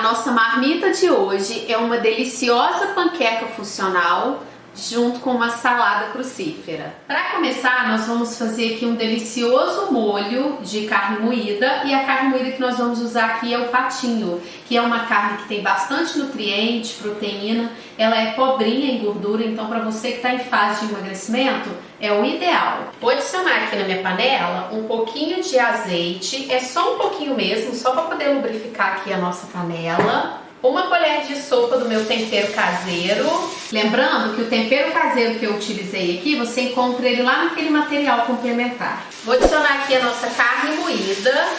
nossa marmita de hoje é uma deliciosa panqueca funcional junto com uma salada crucífera. Para começar, nós vamos fazer aqui um delicioso molho de carne moída, e a carne moída que nós vamos usar aqui é o patinho, que é uma carne que tem bastante nutriente, proteína, ela é pobrinha em gordura, então para você que está em fase de emagrecimento, é o ideal. Vou adicionar aqui na minha panela um pouquinho de azeite, é só um pouquinho mesmo, só para poder lubrificar aqui a nossa panela. Uma colher de sopa do meu tempero caseiro. Lembrando que o tempero caseiro que eu utilizei aqui, você encontra ele lá naquele material complementar. Vou adicionar aqui a nossa carne moída.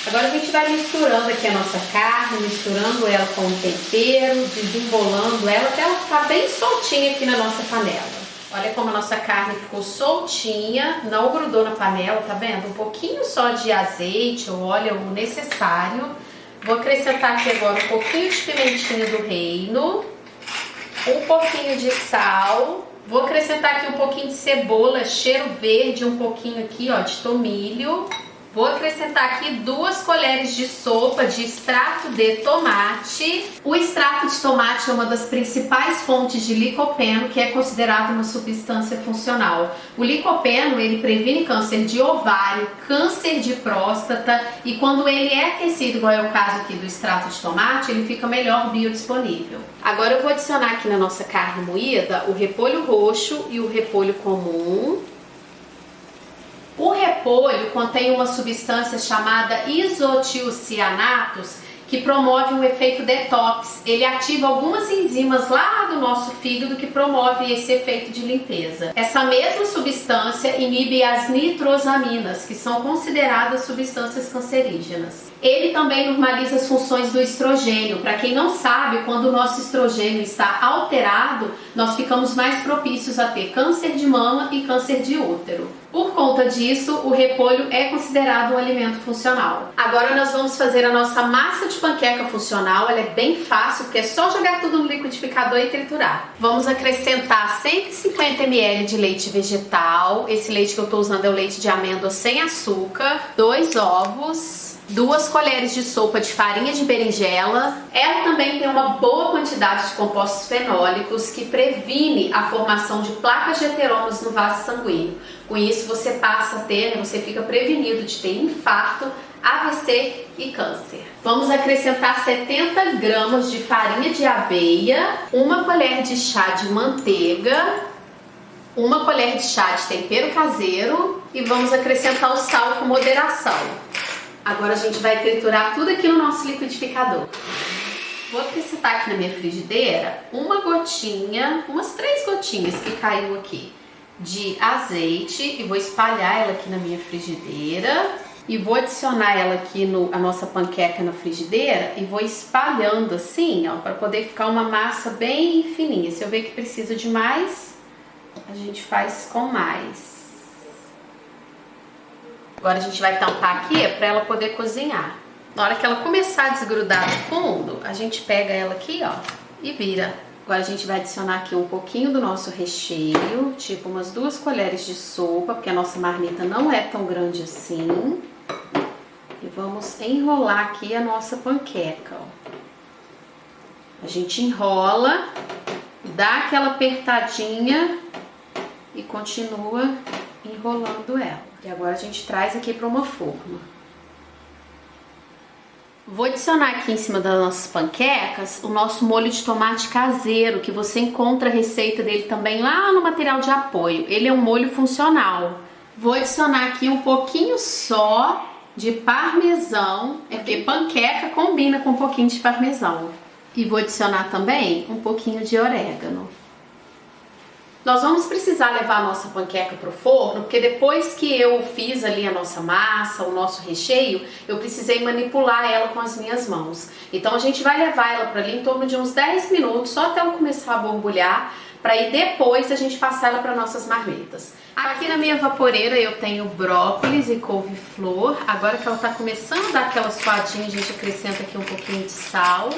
Agora a gente vai misturando aqui a nossa carne, misturando ela com o tempero, desembolando ela até ela ficar bem soltinha aqui na nossa panela. Olha como a nossa carne ficou soltinha, não grudou na panela, tá vendo? Um pouquinho só de azeite ou óleo, o necessário. Vou acrescentar aqui agora um pouquinho de pimentinha do reino, um pouquinho de sal, vou acrescentar aqui um pouquinho de cebola, cheiro verde, um pouquinho aqui ó, de tomilho. Vou acrescentar aqui 2 colheres de sopa de extrato de tomate. O extrato de tomate é uma das principais fontes de licopeno, que é considerado uma substância funcional. O licopeno, ele previne câncer de ovário, câncer de próstata, e quando ele é aquecido, igual é o caso aqui do extrato de tomate, ele fica melhor biodisponível. Agora eu vou adicionar aqui na nossa carne moída o repolho roxo e o repolho comum. O repolho contém uma substância chamada isotiocianatos, que promove um efeito detox. Ele ativa algumas enzimas lá do nosso fígado que promove esse efeito de limpeza. Essa mesma substância inibe as nitrosaminas, que são consideradas substâncias cancerígenas. Ele também normaliza as funções do estrogênio. Para quem não sabe, quando o nosso estrogênio está alterado, nós ficamos mais propícios a ter câncer de mama e câncer de útero. Por conta disso, o repolho é considerado um alimento funcional. Agora nós vamos fazer a nossa massa de panqueca funcional. Ela é bem fácil, porque é só jogar tudo no liquidificador e triturar. Vamos acrescentar 150 ml de leite vegetal. Esse leite que eu estou usando é o leite de amêndoa sem açúcar. 2 ovos. 2 colheres de sopa de farinha de berinjela. Ela também tem uma boa quantidade de compostos fenólicos que previne a formação de placas de ateromas no vaso sanguíneo. Com isso você passa a ter, você fica prevenido de ter infarto, AVC e câncer. Vamos acrescentar 70 gramas de farinha de aveia, 1 colher de chá de manteiga, 1 colher de chá de tempero caseiro e vamos acrescentar o sal com moderação. Agora a gente vai triturar tudo aqui no nosso liquidificador. Vou acrescentar aqui na minha frigideira uma gotinha, umas 3 gotinhas que caiu aqui de azeite e vou espalhar ela aqui na minha frigideira e vou adicionar ela aqui a nossa panqueca na frigideira e vou espalhando assim, ó, para poder ficar uma massa bem fininha. Se eu ver que precisa de mais, a gente faz com mais. Agora a gente vai tampar aqui para ela poder cozinhar. Na hora que ela começar a desgrudar no fundo, a gente pega ela aqui, ó, e vira. Agora a gente vai adicionar aqui um pouquinho do nosso recheio, tipo umas 2 colheres de sopa, porque a nossa marmita não é tão grande assim. E vamos enrolar aqui a nossa panqueca, ó. A gente enrola, dá aquela apertadinha e continua enrolando ela. E agora a gente traz aqui para uma forma. Vou adicionar aqui em cima das nossas panquecas o nosso molho de tomate caseiro, que você encontra a receita dele também lá no material de apoio. Ele é um molho funcional. Vou adicionar aqui um pouquinho só de parmesão, porque panqueca combina com um pouquinho de parmesão. E vou adicionar também um pouquinho de orégano. Nós vamos precisar levar a nossa panqueca para o forno, porque depois que eu fiz ali a nossa massa, o nosso recheio, eu precisei manipular ela com as minhas mãos. Então a gente vai levar ela para ali em torno de uns 10 minutos, só até ela começar a borbulhar, para aí depois a gente passar ela para nossas marmitas. Aqui na minha vaporeira eu tenho brócolis e couve-flor. Agora que ela está começando a dar aquela suadinha, a gente acrescenta aqui um pouquinho de sal.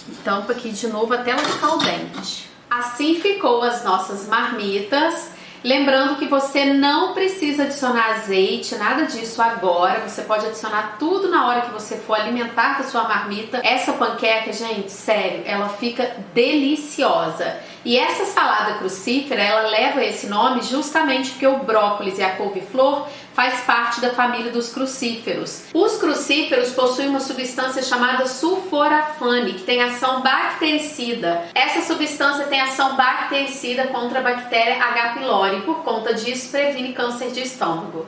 E tampa aqui de novo até ela ficar al dente. Assim ficou as nossas marmitas. Lembrando que você não precisa adicionar azeite, nada disso agora. Você pode adicionar tudo na hora que você for alimentar com a sua marmita. Essa panqueca, gente, sério, ela fica deliciosa. E essa salada crucífera, ela leva esse nome justamente porque o brócolis e a couve-flor faz parte da família dos crucíferos. Os crucíferos possuem uma substância chamada sulforafane, que tem ação bactericida. Essa substância tem ação bactericida contra a bactéria H. pylori e por conta disso previne câncer de estômago.